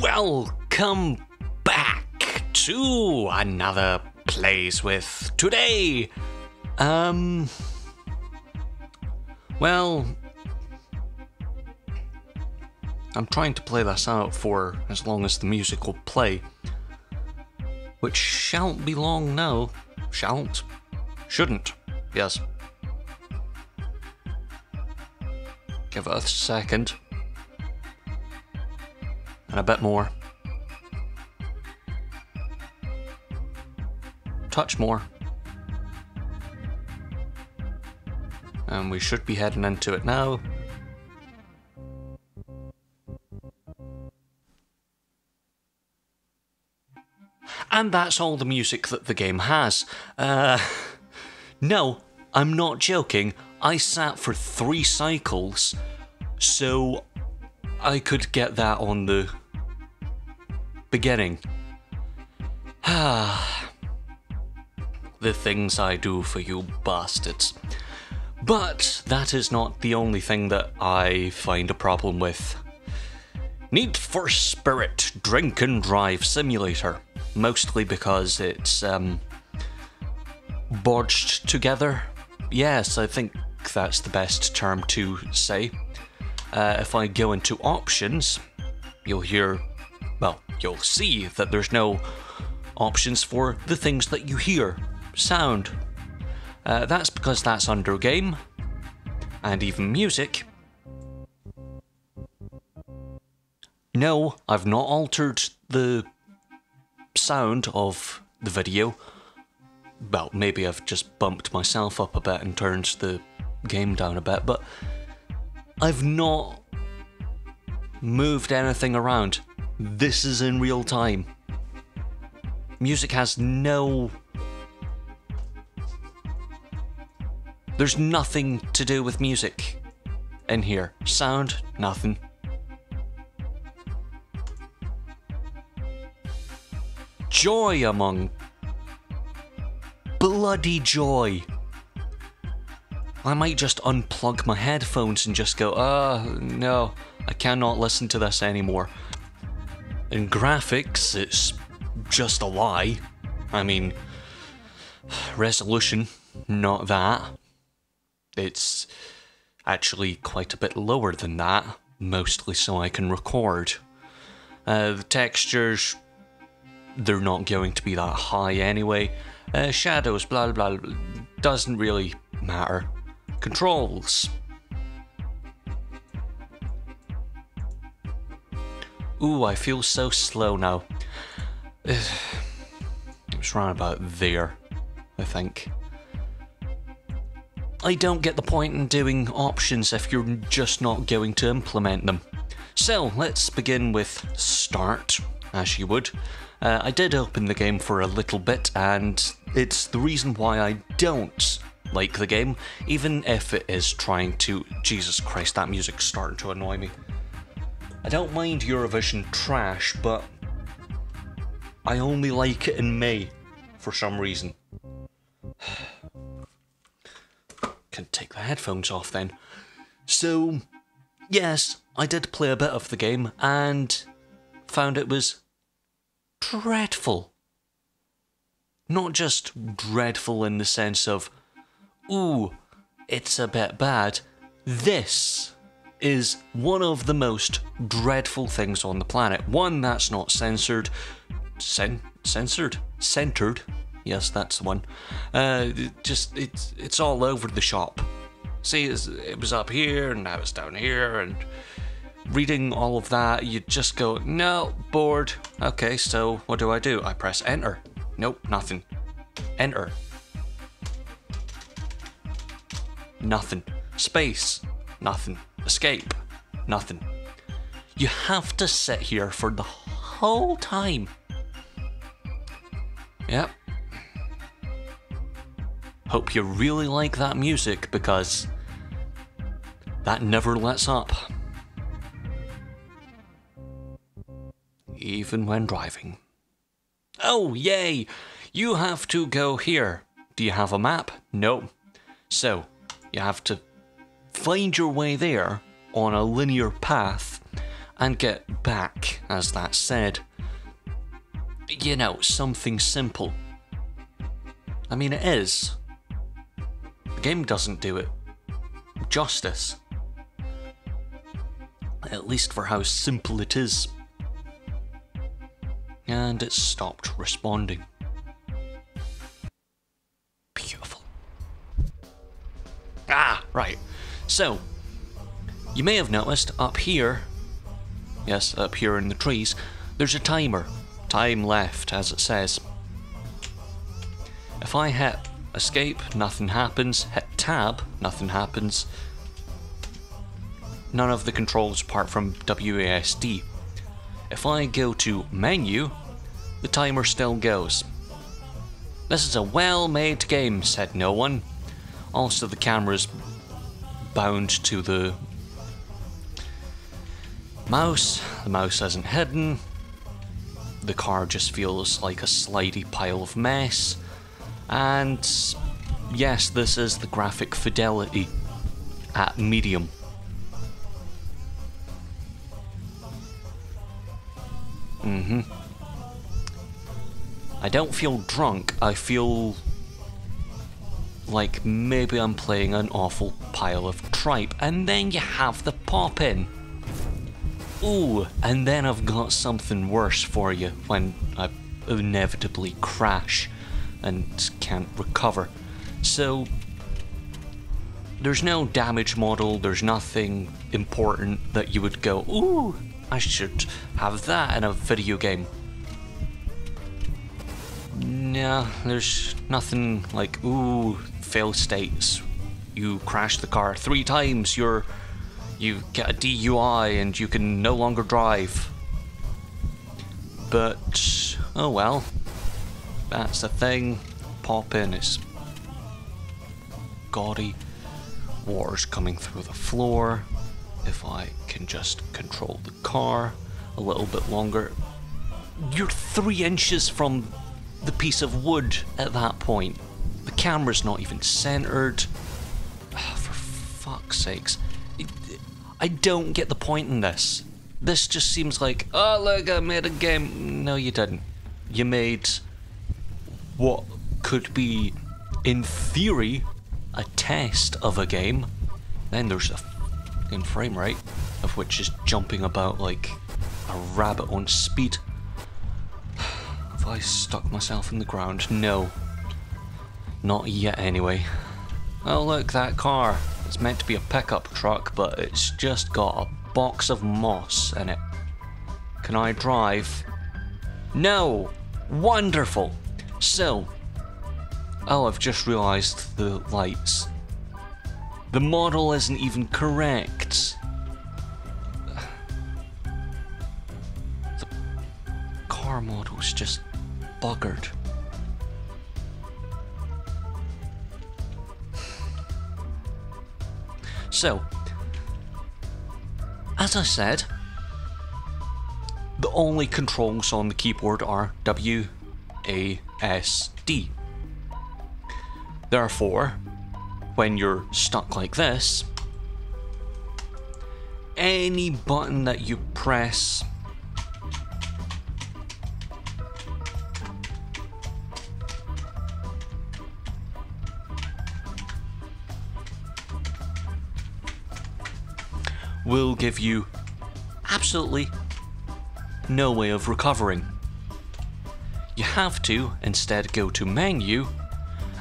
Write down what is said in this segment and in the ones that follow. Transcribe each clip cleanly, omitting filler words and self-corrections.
Welcome back to another Plays with today. Well, I'm trying to play this out for as long as the music will play, which shan't be long now. Shouldn't, yes. Give it a second. And a bit more. Touch more. And we should be heading into it now. And that's all the music that the game has. No, I'm not joking. I sat for 3 cycles, so I could get that on the beginning. The things I do for you bastards. But that is not the only thing that I find a problem with. Need for Spirit Drink and Drive Simulator. Mostly because it's bodged together. Yes, I think that's the best term to say. If I go into options, you'll see that there's no options for the things that you hear. Sound. That's because that's under game, and even music. No, I've not altered the sound of the video. Well, maybe I've just bumped myself up a bit and turned the game down a bit, but I've not moved anything around. This is in real time. Music has no... There's nothing to do with music in here. Sound, nothing. Joy among... bloody joy. I might just unplug my headphones and just go, no, I cannot listen to this anymore. In graphics, it's just a lie. I mean, resolution, not that. It's actually quite a bit lower than that, mostly so I can record. The textures, they're not going to be that high anyway. Shadows, blah blah blah, doesn't really matter. Controls. Ooh, I feel so slow now. It was round about there, I think. I don't get the point in doing options if you're just not going to implement them. So, let's begin with start, as you would. I did open the game for a little bit, and it's the reason why I don't like the game, even if it is trying to... Jesus Christ, that music's starting to annoy me. I don't mind Eurovision trash, but I only like it in May, for some reason. Can take the headphones off then. So, yes, I did play a bit of the game, and found it was dreadful. Not just dreadful in the sense of, ooh, it's a bit bad. This is one of the most dreadful things on the planet. One that's not censored. Censored? Centered. Yes, that's the one. It's all over the shop. See, it was up here, and now it's down here, and reading all of that, you just go, no, bored. Okay, so what do? I press enter. Nope, nothing. Enter. Nothing. Space. Nothing. Escape. Nothing. You have to sit here for the whole time. Yep. Hope you really like that music, because that never lets up. Even when driving. Oh, yay! You have to go here. Do you have a map? No. So, you have to find your way there on a linear path and get back, as that said. You know, something simple. I mean, it is. The game doesn't do it justice. At least for how simple it is. And it stopped responding. Beautiful. Ah, right. So, you may have noticed up here, yes, up here in the trees, there's a timer. Time left, as it says. If I hit escape, nothing happens. Hit tab, nothing happens. None of the controls apart from WASD. If I go to menu, the timer still goes. This is a well-made game, said no one. Also, the camera's bound to the mouse. The mouse isn't hidden. The car just feels like a slidey pile of mess. And yes, this is the graphic fidelity at medium. I don't feel drunk, I feel like maybe I'm playing an awful pile of tripe. And then you have the pop-in. Ooh, and then I've got something worse for you when I inevitably crash and can't recover. So, there's no damage model, there's nothing important that you would go, ooh, I should have that in a video game. No, there's nothing like, ooh, fail states. You crash the car 3 times, you get a DUI and you can no longer drive. But, oh well. That's the thing. Pop in, it's gaudy. Water's coming through the floor. If I can just control the car a little bit longer. You're 3 inches from the piece of wood at that point. The camera's not even centered. For fuck's sakes. I don't get the point in this. This just seems like, oh look, I made a game. No, you didn't. You made what could be, in theory, a test of a game. Then there's a fucking frame rate, of which is jumping about like a rabbit on speed. Have I stuck myself in the ground? No. Not yet anyway. Oh look, that car. It's meant to be a pickup truck, but it's just got a box of moss in it. Can I drive? No! Wonderful! So, oh, I've just realised the lights. The model isn't even correct. The car model's just buggered. So, as I said, the only controls on the keyboard are W, A, S, D. Therefore, when you're stuck like this, any button that you press will give you absolutely no way of recovering. You have to instead go to menu,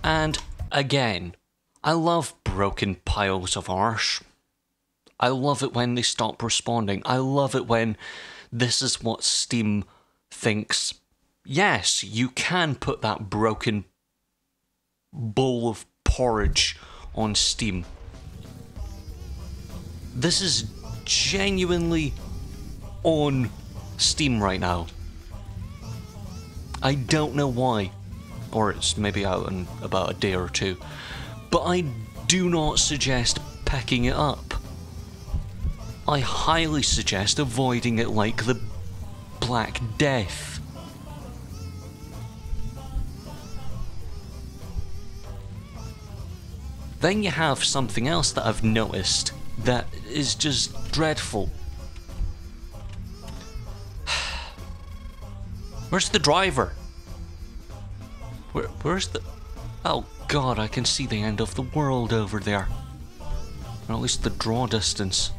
and again, I love broken piles of arse. I love it when they stop responding. I love it when this is what Steam thinks. Yes, you can put that broken bowl of porridge on Steam. This is genuinely on Steam right now. I don't know why, or it's maybe out in about a day or two, but I do not suggest picking it up. I highly suggest avoiding it like the Black Death. Then you have something else that I've noticed that is just dreadful. Where's the driver? Where's the... Oh god, I can see the end of the world over there. Or at least the draw distance.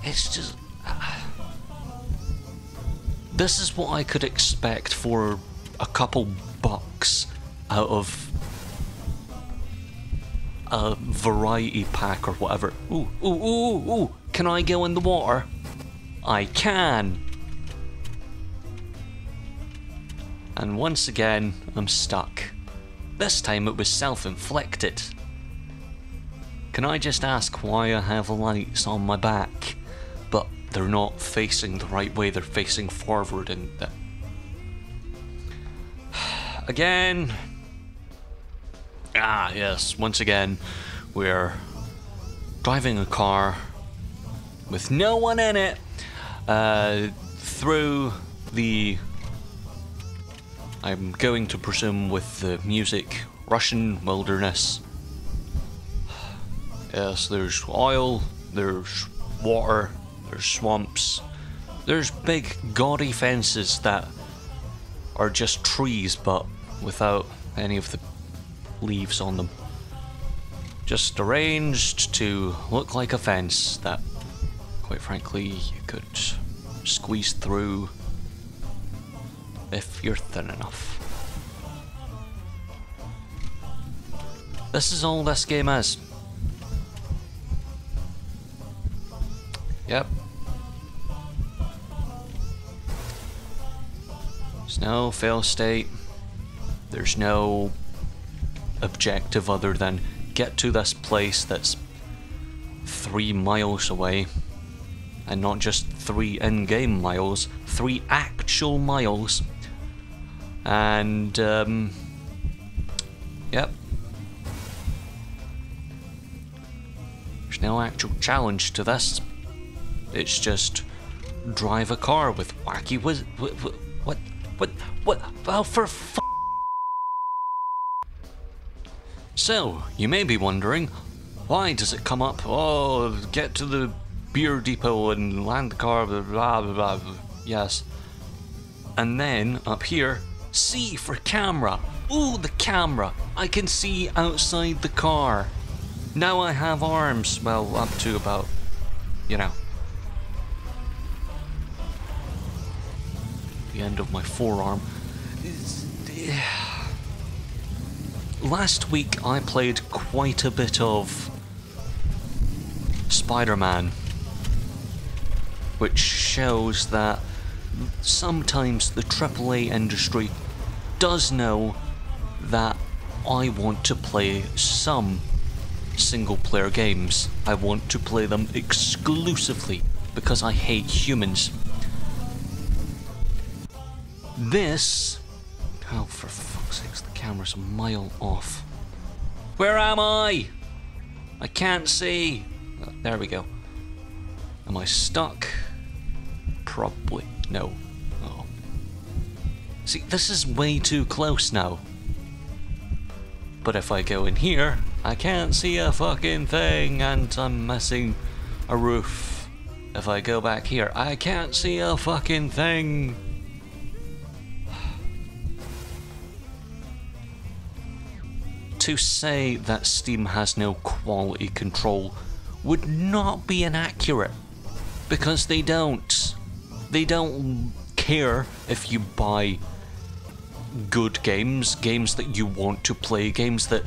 It's just... This is what I could expect for a couple bucks out of a variety pack or whatever. Ooh, ooh, ooh, ooh. Can I go in the water? I can. And once again, I'm stuck. This time it was self-inflicted. Can I just ask why I have lights on my back, but they're not facing the right way, they're facing forward and that... Again. Ah, yes, once again, we're driving a car with no one in it through the... I'm going to presume with the music, Russian wilderness. Yes, there's oil, there's water, there's swamps, there's big gaudy fences that are just trees but without any of the leaves on them. Just arranged to look like a fence that, quite frankly, you could squeeze through if you're thin enough. This is all this game is. Yep. There's no fail state. There's no objective other than get to this place that's 3 miles away. And not just 3 in-game miles, 3 actual miles. And, yep. There's no actual challenge to this. It's just drive a car with wacky what? Oh, for f***. So, you may be wondering, why does it come up, oh, get to the beer depot and land the car, blah, blah, blah, blah. Yes. And then, up here, C for camera. Ooh, the camera. I can see outside the car. Now I have arms. Well, up to about, you know, the end of my forearm. Last week I played quite a bit of Spider-Man, which shows that sometimes the AAA industry does know that I want to play some single-player games. I want to play them exclusively because I hate humans. This... Oh, for fuck's sakes, the camera's a mile off. Where am I? I can't see. Oh, there we go. Am I stuck? Probably. No. Oh. See, this is way too close now. But if I go in here, I can't see a fucking thing and I'm missing a roof. If I go back here, I can't see a fucking thing. To say that Steam has no quality control would not be inaccurate, because they don't. They don't care if you buy good games, games that you want to play, games that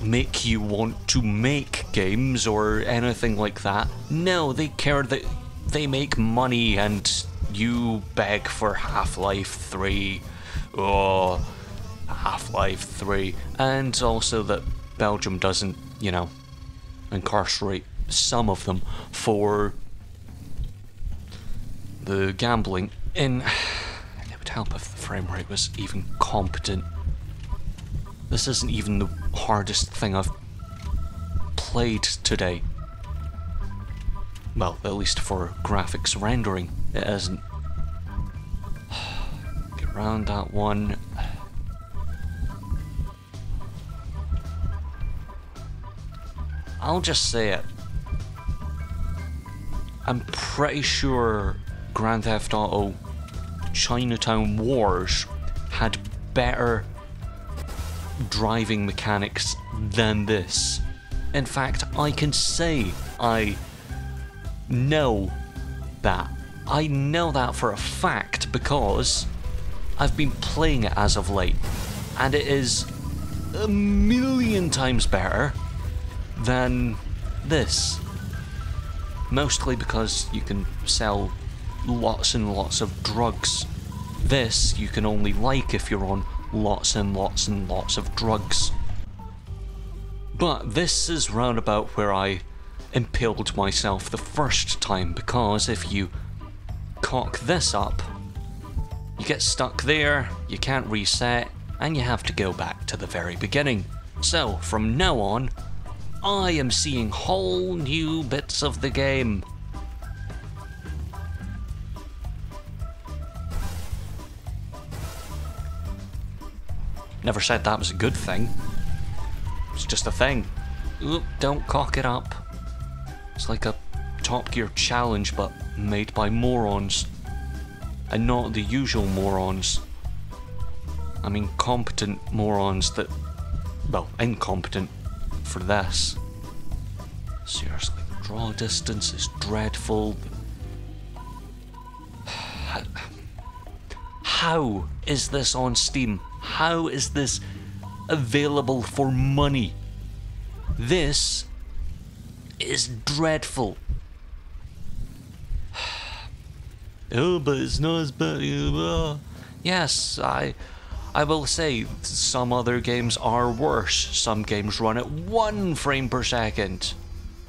make you want to make games or anything like that. No, they care that they make money and you beg for Half-Life 3. Oh, Half-Life 3. And also that Belgium doesn't, you know, incarcerate some of them for the gambling. It would help if the frame rate was even competent. This isn't even the hardest thing I've played today. Well, at least for graphics rendering, it isn't. Get around that one. I'll just say it. I'm pretty sure Grand Theft Auto Chinatown Wars had better driving mechanics than this. In fact, I can say I know that. I know that for a fact because I've been playing it as of late, and it is a million times better than this. Mostly because you can sell lots and lots of drugs. This you can only like if you're on lots and lots and lots of drugs. But this is roundabout where I impaled myself the first time, because if you cock this up, you get stuck there, you can't reset, and you have to go back to the very beginning. So from now on, I am seeing whole new bits of the game. Never said that was a good thing. It's just a thing. Oop, don't cock it up. It's like a Top Gear challenge, but made by morons. And not the usual morons. I mean competent morons that... well, incompetent for this. Seriously, draw distance is dreadful. How is this on Steam? How is this available for money? This is dreadful. Oh, but it's not as bad. Yes, I will say some other games are worse. Some games run at 1 frame per second.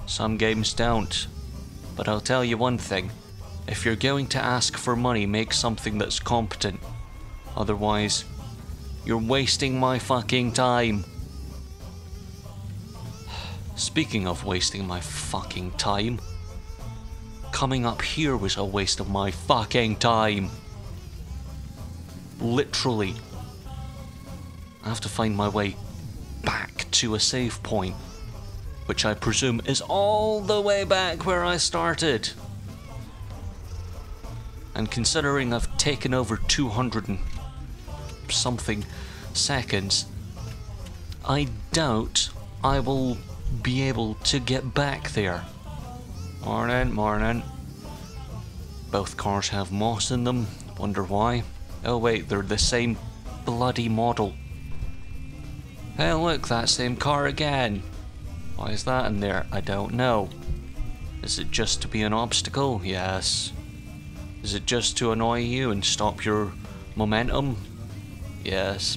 Some games don't. But I'll tell you one thing. If you're going to ask for money, make something that's competent. Otherwise, you're wasting my fucking time. Speaking of wasting my fucking time, coming up here was a waste of my fucking time. Literally. I have to find my way back to a save point, which I presume is all the way back where I started. And considering I've taken over 200 and something seconds, I doubt I will be able to get back there. Morning, morning. Both cars have moss in them. Wonder why. Oh wait, they're the same bloody model. Hey look, that same car again. Why is that in there? I don't know. Is it just to be an obstacle? Yes. Is it just to annoy you and stop your momentum? Yes.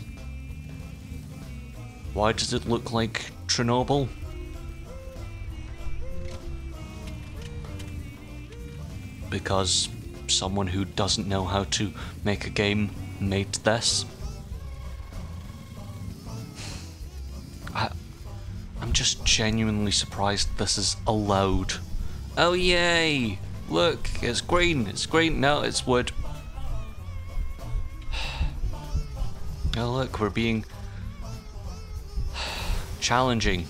Why does it look like Chernobyl? Because someone who doesn't know how to make a game made this. I'm just genuinely surprised this is allowed. Oh yay! Look, it's green, it's green, no, it's wood. Oh look, we're being challenging.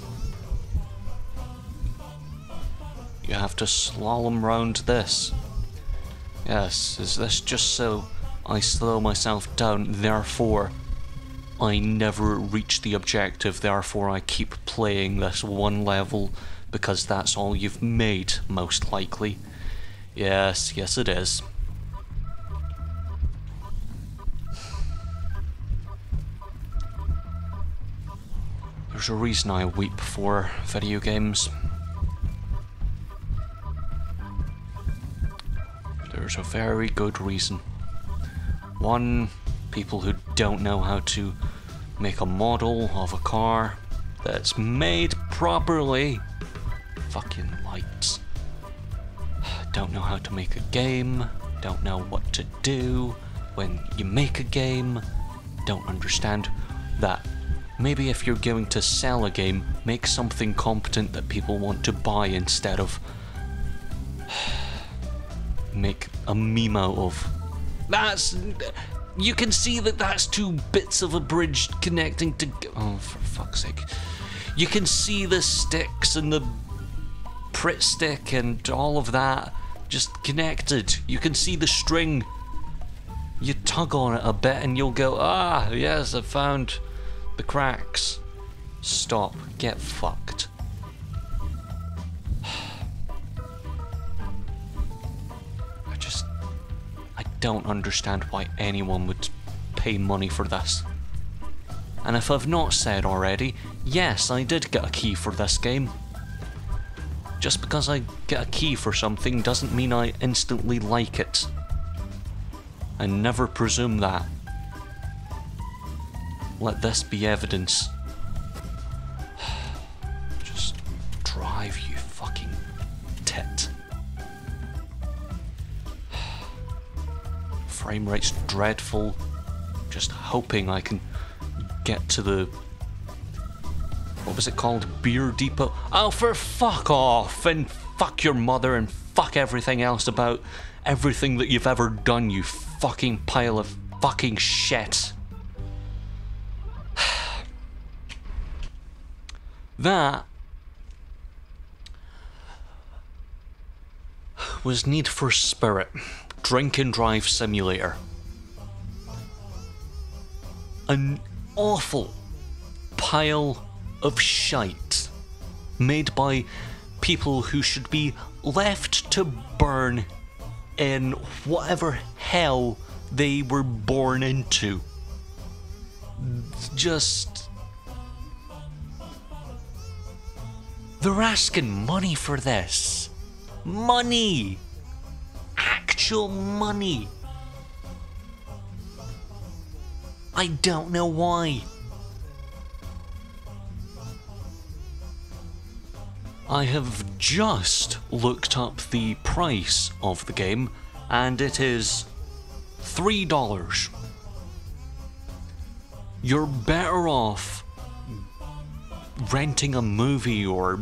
You have to slalom round this. Yes, is this just so I slow myself down, therefore I never reach the objective, therefore I keep playing this one level because that's all you've made, most likely. Yes, yes it is. There's a reason I weep for video games. There's a very good reason. One, people who don't know how to make a model of a car that's made properly. Fucking lights. Don't know how to make a game, don't know what to do when you make a game, don't understand that maybe if you're going to sell a game, make something competent that people want to buy instead of make a meme out of. That's... you can see that that's 2 bits of a bridge connecting to... oh, for fuck's sake. You can see the sticks and the Prit stick and all of that just connected. You can see the string. You tug on it a bit and you'll go, ah, yes, I found the cracks. Stop. Get fucked. I don't understand why anyone would pay money for this. And if I've not said already, yes, I did get a key for this game. Just because I get a key for something doesn't mean I instantly like it. I never presume that. Let this be evidence. Just drive, you fucking tit. Frame rate's dreadful. Just hoping I can get to the... what was it called? Beer Depot? Oh, for fuck off! And fuck your mother and fuck everything else about everything that you've ever done, you fucking pile of fucking shit. That was Need for Spirit Drink and Drive Simulator. An awful pile of shite made by people who should be left to burn in whatever hell they were born into. Just... they're asking money for this. Money! Actual money! I don't know why. I have just looked up the price of the game, and it is $3. You're better off renting a movie or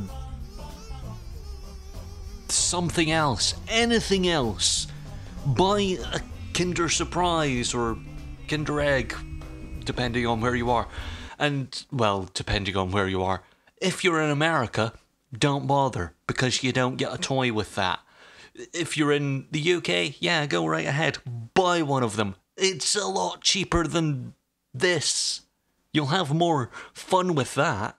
something else, anything else. Buy a Kinder Surprise or Kinder Egg, depending on where you are. And, well, depending on where you are. If you're in America, don't bother, because you don't get a toy with that. If you're in the UK, yeah, go right ahead. Buy one of them. It's a lot cheaper than this. You'll have more fun with that.